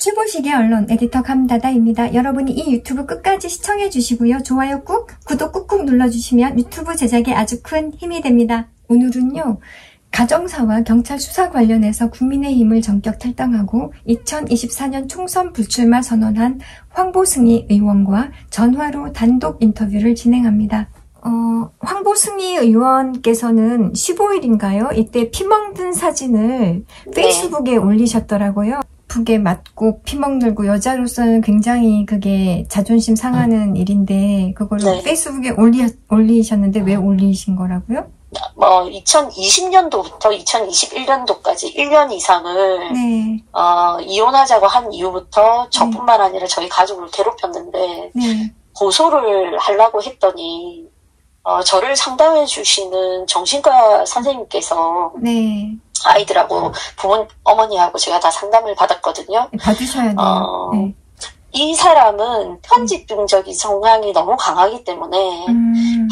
출보시개 언론 에디터 감다다입니다. 여러분이 이 유튜브 끝까지 시청해 주시고요. 좋아요 꾹, 구독 꾹꾹 눌러주시면 유튜브 제작에 아주 큰 힘이 됩니다. 오늘은요. 가정사와 경찰 수사 관련해서 국민의힘을 전격 탈당하고 2024년 총선 불출마 선언한 황보승희 의원과 전화로 단독 인터뷰를 진행합니다. 황보승희 의원께서는 15일인가요? 이때 피 먹는 사진을 페이스북에 올리셨더라고요. 북에 맞고 피 먹들고 여자로서는 굉장히 그게 자존심 상하는 일인데 그거를 페이스북에 올리셨는데 왜 올리신 거라고요? 2020년도부터 2021년도까지 1년 이상을 이혼하자고 한 이후부터 저뿐만 아니라 저희 가족을 괴롭혔는데 고소를 하려고 했더니 저를 상담해 주시는 정신과 선생님께서 아이들하고 어머니하고 제가 다 상담을 받았거든요. 받으셔야 돼요. 이 사람은 편집증적인 성향이 너무 강하기 때문에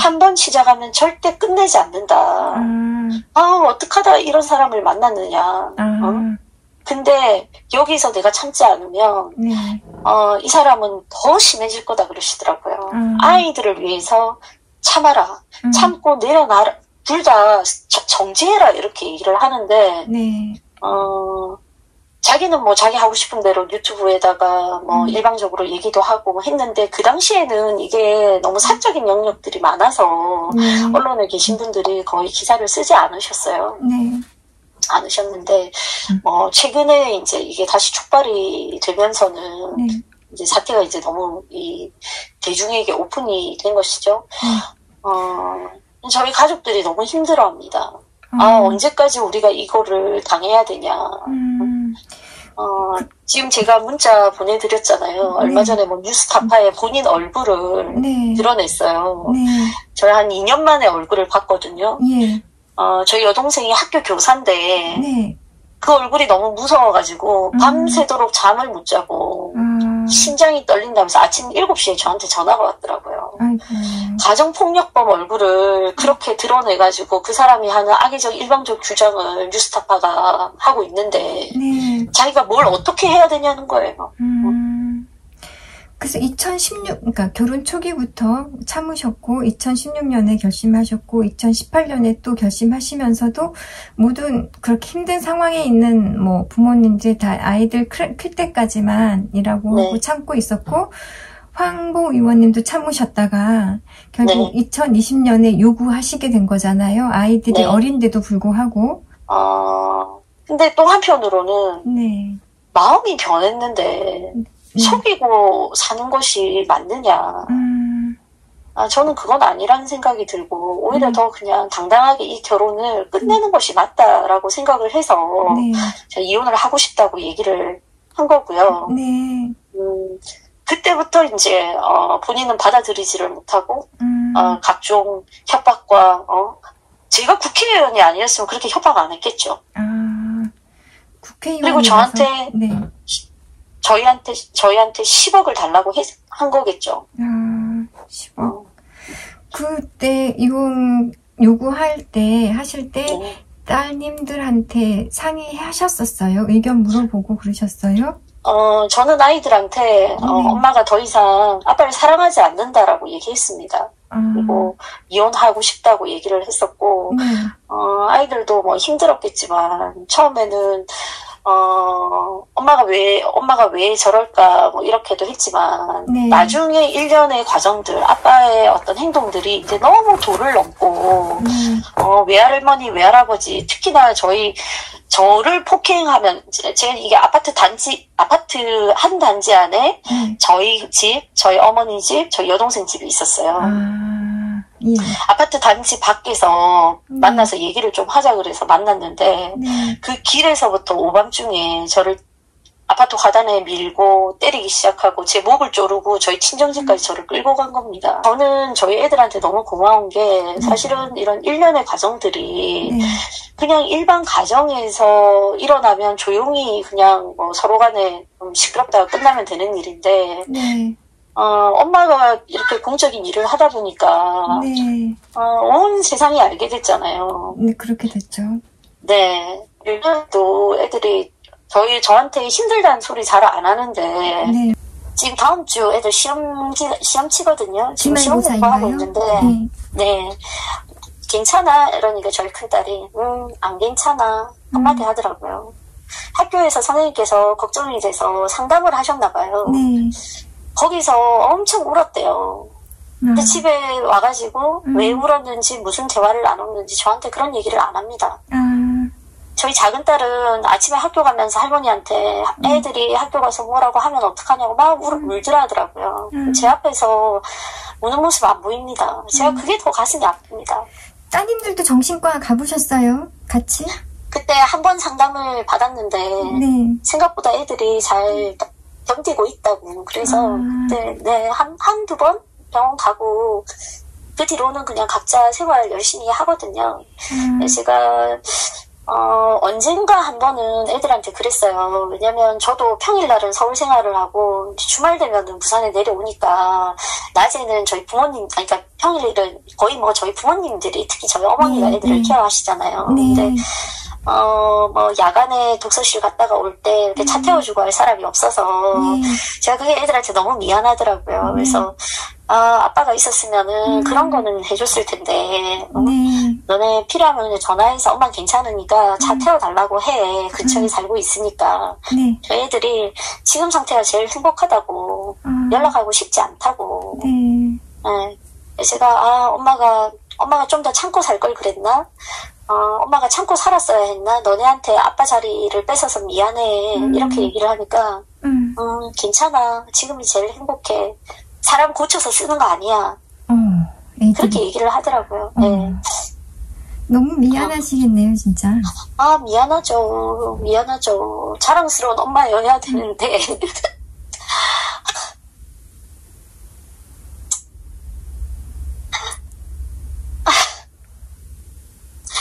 한 번 시작하면 절대 끝내지 않는다. 어떡하다 이런 사람을 만났느냐. 근데 여기서 내가 참지 않으면 이 사람은 더 심해질 거다 그러시더라고요. 아이들을 위해서 참아라. 참고 내려놔라. 둘 다 정지해라 이렇게 얘기를 하는데 자기는 뭐 자기 하고 싶은 대로 유튜브에다가 뭐 일방적으로 얘기도 하고 했는데 그 당시에는 이게 너무 사적인 영역들이 많아서 언론에 계신 분들이 거의 기사를 쓰지 않으셨어요. 않으셨는데 최근에 이제 이게 다시 촉발이 되면서는 이제 사태가 이제 너무 이 대중에게 오픈이 된 것이죠. 저희 가족들이 너무 힘들어합니다. 언제까지 우리가 이거를 당해야 되냐. 지금 제가 문자 보내드렸잖아요. 얼마 전에 뭐 뉴스타파에 본인 얼굴을 드러냈어요. 저희 한 2년 만에 얼굴을 봤거든요. 저희 여동생이 학교 교사인데 그 얼굴이 너무 무서워가지고 밤새도록 잠을 못 자고 심장이 떨린다면서 아침 7시에 저한테 전화가 왔더라고요. 가정폭력범 얼굴을 그렇게 드러내가지고 그 사람이 하는 악의적 일방적 주장을 뉴스타파가 하고 있는데 자기가 뭘 어떻게 해야 되냐는 거예요. 그래서 그러니까 결혼 초기부터 참으셨고 2016년에 결심하셨고 2018년에 또 결심하시면서도 모든 그렇게 힘든 상황에 있는 뭐 부모님들 다 아이들 클 때까지만이라고 하고 참고 있었고 황보 의원님도 참으셨다가 결국 2020년에 요구하시게 된 거잖아요. 아이들이 어린데도 불구하고. 근데 또 한편으로는 마음이 변했는데 속이고 사는 것이 맞느냐. 저는 그건 아니라는 생각이 들고 오히려 더 그냥 당당하게 이 결혼을 끝내는 것이 맞다라고 생각을 해서 제가 이혼을 하고 싶다고 얘기를 한 거고요. 그때부터 이제 본인은 받아들이지를 못하고 각종 협박과 제가 국회의원이 아니었으면 그렇게 협박 안 했겠죠. 국회의원이 그리고 저희한테 10억을 달라고 한 거겠죠. 10억. 그때 이혼 하실 때 따님들한테 상의하셨었어요? 의견 물어보고 그러셨어요? 저는 아이들한테 엄마가 더 이상 아빠를 사랑하지 않는다라고 얘기했습니다. 그리고 이혼하고 싶다고 얘기를 했었고 아이들도 뭐 힘들었겠지만 처음에는 엄마가 왜 저럴까 뭐 이렇게도 했지만 나중에 일련의 과정들 아빠의 어떤 행동들이 이제 너무 도를 넘고 외할머니 외할아버지 특히나 저를 폭행하면 제가 이게 아파트 한 단지 안에 저희 집, 저희 어머니 집, 저희 여동생 집이 있었어요. 아파트 단지 밖에서 만나서 얘기를 좀 하자 그래서 만났는데 그 길에서부터 오밤중에 저를 아파트 화단에 밀고 때리기 시작하고 제 목을 조르고 저희 친정집까지 저를 끌고 간 겁니다. 저는 저희 애들한테 너무 고마운 게 사실은 이런 일련의 과정들이 그냥 일반 가정에서 일어나면 조용히 그냥 뭐 서로 간에 시끄럽다가 끝나면 되는 일인데 엄마가 이렇게 공적인 일을 하다 보니까 온 세상이 알게 됐잖아요. 그렇게 됐죠. 요즘도 애들이 저한테 힘들다는 소리 잘 안 하는데, 네. 지금 다음 주 애들 시험 치거든요. 지금 시험 공부하고 있는데, 네. 괜찮아? 이러니까 저희 큰딸이, 안 괜찮아. 한마디 하더라고요. 학교에서 선생님께서 걱정이 돼서 상담을 하셨나봐요. 네. 거기서 엄청 울었대요. 근데 집에 와가지고 왜 울었는지 무슨 대화를 나눴는지 저한테 그런 얘기를 안 합니다. 저희 작은 딸은 아침에 학교 가면서 할머니한테 애들이 학교 가서 뭐라고 하면 어떡하냐고 막 울더라 하더라고요. 제 앞에서 우는 모습 안 보입니다. 제가 그게 더 가슴이 아픕니다. 따님들도 정신과 가보셨어요? 같이? 그때 한 번 상담을 받았는데 네. 생각보다 애들이 잘 견디고 있다고. 그래서 그때 네, 한두 번 병원 가고 그 뒤로는 그냥 각자 생활 열심히 하거든요. 제가 언젠가 한 번은 애들한테 그랬어요. 왜냐면 저도 평일날은 서울 생활을 하고 주말 되면은 부산에 내려오니까 낮에는 저희 부모님, 그러니까 평일은 거의 뭐 저희 부모님들이 특히 저희 어머니가 애들을 케어하시잖아요. 근데 뭐 야간에 독서실 갔다가 올 때 이렇게 차 태워주고 할 사람이 없어서 제가 그게 애들한테 너무 미안하더라고요. 그래서 아빠가 있었으면은 그런 거는 해줬을 텐데 너네 필요하면 전화해서 엄마 괜찮으니까 차 태워달라고 해. 근처에 살고 있으니까. 저희 애들이 지금 상태가 제일 행복하다고 연락하고 싶지 않다고. 네. 제가 엄마가 좀 더 참고 살 걸 그랬나? 엄마가 참고 살았어야 했나? 너네한테 아빠 자리를 뺏어서 미안해. 이렇게 얘기를 하니까 괜찮아. 지금이 제일 행복해. 사람 고쳐서 쓰는 거 아니야. 그렇게 얘기를 하더라고요. 네. 너무 미안하시겠네요, 진짜. 미안하죠. 자랑스러운 엄마여야 되는데.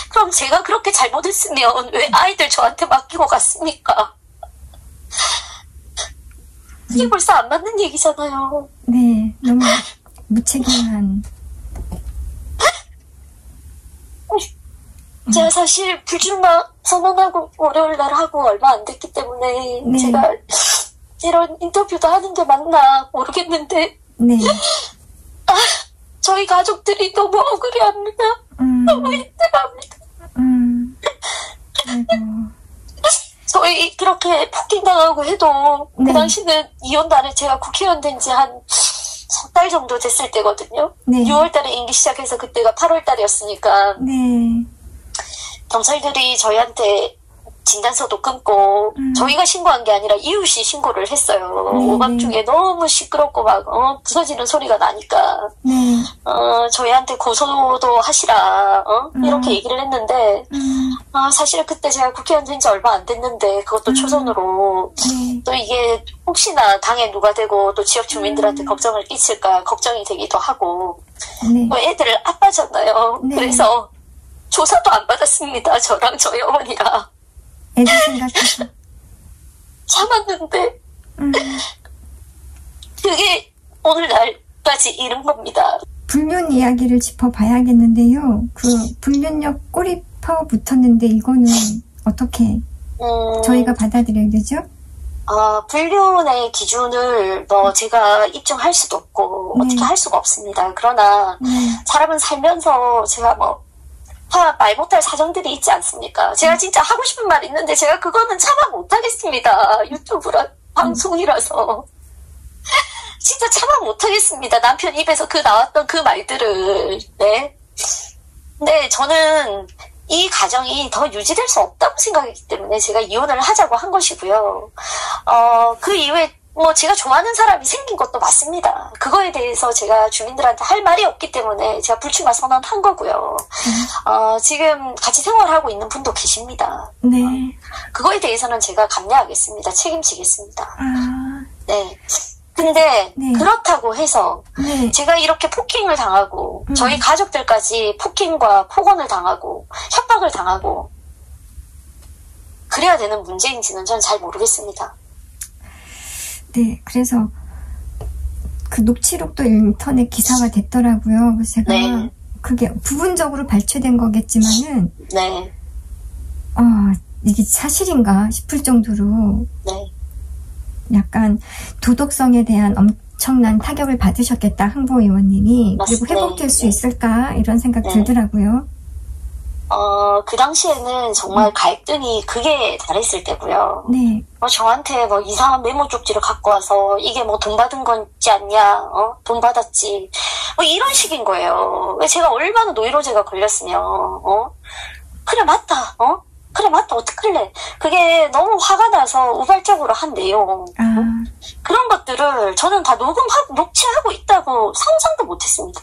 그럼 제가 그렇게 잘못했으면 왜 아이들 저한테 맡기고 갔습니까? 이게 벌써 안 맞는 얘기잖아요. 네, 너무 무책임한. 제가 사실 불출마 선언하고 월요일 날 하고 얼마 안 됐기 때문에 제가 이런 인터뷰도 하는 게 맞나 모르겠는데 저희 가족들이 너무 억울해합니다. 너무 힘들어합니다. 저희 그렇게 폭행당하고 해도 그 당시는 이혼 날에 제가 국회의원 된 지 한 3달 정도 됐을 때거든요. 6월 달에 임기 시작해서 그때가 8월 달이었으니까 경찰들이 저희한테 진단서도 끊고 저희가 신고한 게 아니라 이웃이 신고를 했어요. 오밤중에 너무 시끄럽고 막 부서지는 소리가 나니까 저희한테 고소도 하시라 이렇게 얘기를 했는데 사실 그때 제가 국회의원 된 지 얼마 안 됐는데 그것도 초선으로 또 이게 혹시나 당에 누가 되고 또 지역 주민들한테 걱정을 끼칠까 걱정이 되기도 하고 뭐 애들 아빠잖아요. 그래서 조사도 안 받았습니다. 저랑 저희 어머니랑. 애들 생각해서 참았는데 그게 오늘날까지 이른 겁니다. 불륜 이야기를 짚어봐야겠는데요. 그 불륜력 꼬리파 붙었는데 이거는 어떻게 저희가 받아들여야 되죠? 불륜의 기준을 제가 입증할 수도 없고 어떻게 할 수가 없습니다. 그러나 사람은 살면서 제가 말 못할 사정들이 있지 않습니까? 제가 진짜 하고 싶은 말 있는데 제가 그거는 참아 못하겠습니다. 유튜브라 방송이라서 진짜 참아 못하겠습니다. 남편 입에서 나왔던 그 말들을. 근데 저는 이 가정이 더 유지될 수 없다고 생각했기 때문에 제가 이혼을 하자고 한 것이고요. 그 이후에 제가 좋아하는 사람이 생긴 것도 맞습니다. 그거에 대해서 제가 주민들한테 할 말이 없기 때문에 제가 불출마 선언한 거고요. 지금 같이 생활하고 있는 분도 계십니다. 그거에 대해서는 제가 감내하겠습니다. 책임지겠습니다. 근데 그렇다고 해서 제가 이렇게 폭행을 당하고 저희 가족들까지 폭행과 폭언을 당하고 협박을 당하고 그래야 되는 문제인지는 저는 잘 모르겠습니다. 네, 그래서 그 녹취록도 인터넷 기사가 됐더라고요. 그래서 제가 그게 부분적으로 발췌된 거겠지만은 이게 사실인가 싶을 정도로 네. 약간 도덕성에 대한 엄청난 타격을 받으셨겠다, 항보 의원님이. 그리고 회복될 수 있을까 이런 생각 들더라고요. 그 당시에는 정말 갈등이 극에 달했을 때고요. 네. 저한테 이상한 메모 쪽지를 갖고 와서 이게 돈 받은 거지 않냐, 돈 받았지. 이런 식인 거예요. 왜 제가 얼마나 노이로제가 걸렸으면, 그래, 맞다, 그래, 맞다, 어떡할래. 그게 너무 화가 나서 우발적으로 한 내용. 그런 것들을 저는 다 녹취하고 있다고 상상도 못했습니다.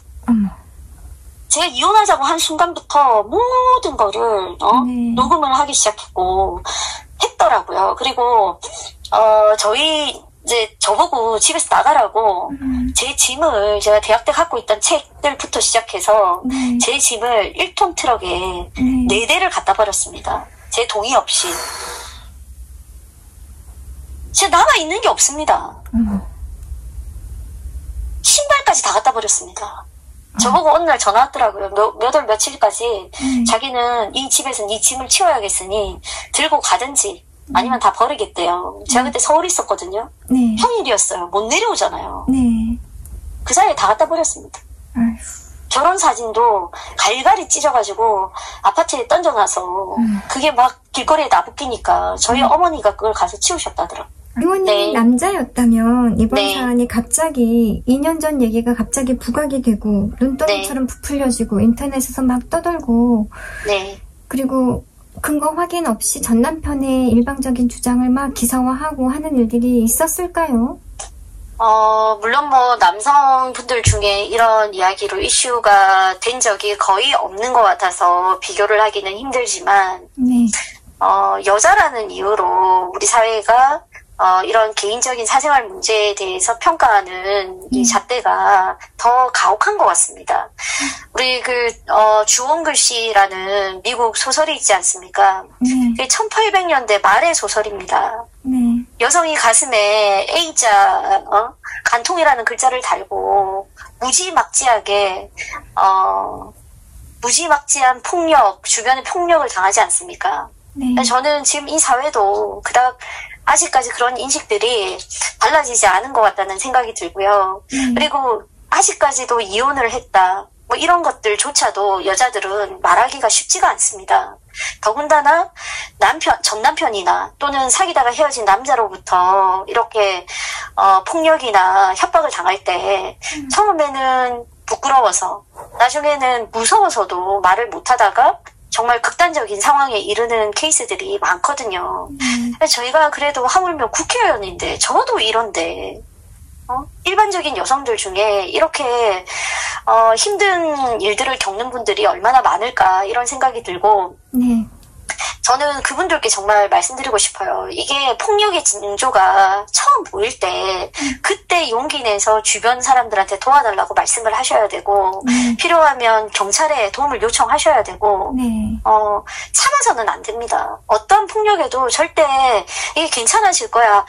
제가 이혼하자고 한 순간부터 모든 거를 녹음을 하기 시작했고 했더라고요. 그리고 저보고 집에서 나가라고 제 짐을, 제가 대학 때 갖고 있던 책들부터 시작해서 제 짐을 1톤 트럭에 4대를 갖다 버렸습니다. 제 동의 없이. 진짜 남아있는 게 없습니다. 신발까지 다 갖다 버렸습니다. 저보고 어느 날 전화 왔더라고요. 몇 월 며칠까지 자기는 이 집에서 이 짐을 치워야겠으니 들고 가든지 아니면 다 버리겠대요. 제가 그때 서울에 있었거든요. 네. 평일이었어요. 못 내려오잖아요. 네. 그 사이에 다 갖다 버렸습니다. 아휴. 결혼 사진도 갈갈이 찢어가지고 아파트에 던져놔서 그게 막 길거리에 나붙기니까 저희 어머니가 그걸 가서 치우셨다더라고요. 의원님이 남자였다면 이번 사안이 갑자기 2년 전 얘기가 갑자기 부각이 되고 눈덩이처럼 부풀려지고 인터넷에서 막 떠돌고 그리고 근거 확인 없이 전 남편의 일방적인 주장을 막 기사화하고 하는 일들이 있었을까요? 물론 남성분들 중에 이런 이야기로 이슈가 된 적이 거의 없는 것 같아서 비교를 하기는 힘들지만 여자라는 이유로 우리 사회가 이런 개인적인 사생활 문제에 대해서 평가하는 이 잣대가 더 가혹한 것 같습니다. 우리 주홍글 씨라는 미국 소설이 있지 않습니까? 그게 1800년대 말의 소설입니다. 여성이 가슴에 A자, 간통이라는 글자를 달고 무지막지한 폭력, 주변의 폭력을 당하지 않습니까? 저는 지금 이 사회도 그닥 아직까지 그런 인식들이 달라지지 않은 것 같다는 생각이 들고요. 그리고 아직까지도 이혼을 했다. 이런 것들조차도 여자들은 말하기가 쉽지가 않습니다. 더군다나 전 남편이나 또는 사귀다가 헤어진 남자로부터 이렇게 폭력이나 협박을 당할 때 처음에는 부끄러워서 나중에는 무서워서도 말을 못하다가 정말 극단적인 상황에 이르는 케이스들이 많거든요. 저희가 그래도 하물며 국회의원인데 저도 이런데 일반적인 여성들 중에 이렇게 힘든 일들을 겪는 분들이 얼마나 많을까 이런 생각이 들고 저는 그분들께 정말 말씀드리고 싶어요. 이게 폭력의 징조가 처음 보일 때 그때 용기 내서 주변 사람들한테 도와달라고 말씀을 하셔야 되고 필요하면 경찰에 도움을 요청하셔야 되고 참아서는 안 됩니다. 어떤 폭력에도 절대 이게 괜찮아질 거야.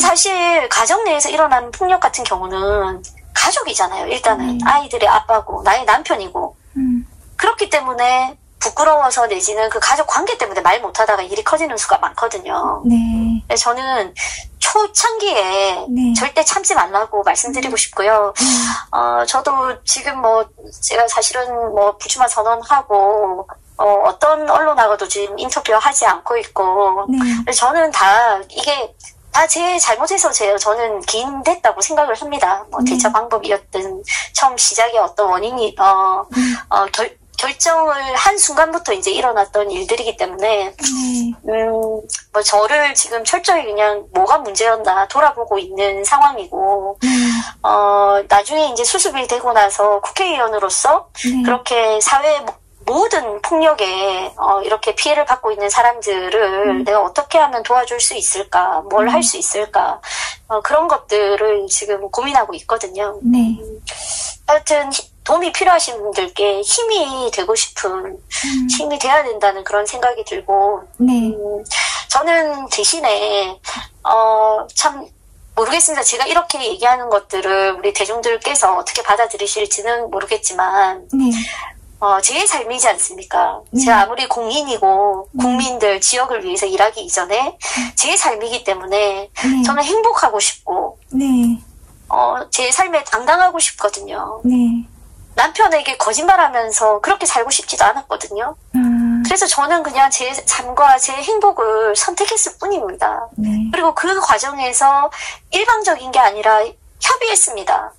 사실 가정 내에서 일어나는 폭력 같은 경우는 가족이잖아요. 일단은 아이들의 아빠고 나의 남편이고 그렇기 때문에 부끄러워서 내지는 그 가족 관계 때문에 말 못하다가 일이 커지는 수가 많거든요. 저는 초창기에 절대 참지 말라고 말씀드리고 싶고요. 저도 지금 제가 사실은 부추마 선언하고 어떤 언론하고도 지금 인터뷰하지 않고 있고 저는 이게 다 제 잘못해서 저는 기인됐다고 생각을 합니다. 대처 방법이었든 처음 시작의 어떤 원인이 결정을 한 순간부터 이제 일어났던 일들이기 때문에 저를 지금 철저히 그냥 뭐가 문제였나 돌아보고 있는 상황이고 나중에 이제 수습이 되고 나서 국회의원으로서 그렇게 사회 모든 폭력에 이렇게 피해를 받고 있는 사람들을 내가 어떻게 하면 도와줄 수 있을까, 뭘 할 수 있을까, 그런 것들을 지금 고민하고 있거든요. 하여튼 도움이 필요하신 분들께 힘이 되고 싶은 힘이 돼야 된다는 그런 생각이 들고 저는 대신에 참 모르겠습니다. 제가 이렇게 얘기하는 것들을 우리 대중들께서 어떻게 받아들이실지는 모르겠지만 제 삶이지 않습니까? 제가 아무리 공인이고 국민들 지역을 위해서 일하기 이전에 제 삶이기 때문에 저는 행복하고 싶고 제 삶에 당당하고 싶거든요. 남편에게 거짓말하면서 그렇게 살고 싶지도 않았거든요. 그래서 저는 그냥 제 삶과 제 행복을 선택했을 뿐입니다. 그리고 그 과정에서 일방적인 게 아니라 협의했습니다.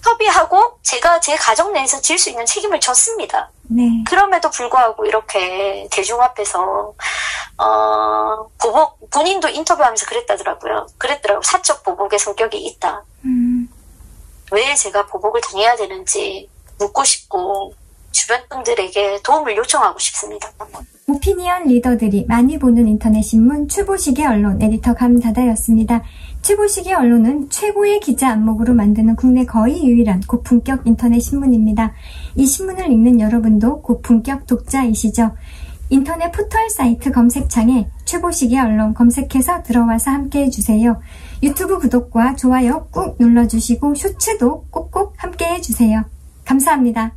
협의하고 제가 제 가정 내에서 질 수 있는 책임을 졌습니다. 그럼에도 불구하고 이렇게 대중 앞에서 보복, 본인도 인터뷰하면서 그랬더라고요. 사적 보복의 성격이 있다. 왜 제가 보복을 당해야 되는지 묻고 싶고 주변 분들에게 도움을 요청하고 싶습니다. 오피니언 리더들이 많이 보는 인터넷 신문 추보시개 언론 에디터 감다다였습니다. 추보시개 언론은 최고의 기자 안목으로 만드는 국내 거의 유일한 고품격 인터넷 신문입니다. 이 신문을 읽는 여러분도 고품격 독자이시죠? 인터넷 포털 사이트 검색창에 추보시개 언론 검색해서 들어와서 함께해 주세요. 유튜브 구독과 좋아요 꾹 눌러주시고 쇼츠도 꼭꼭 함께해 주세요. 감사합니다.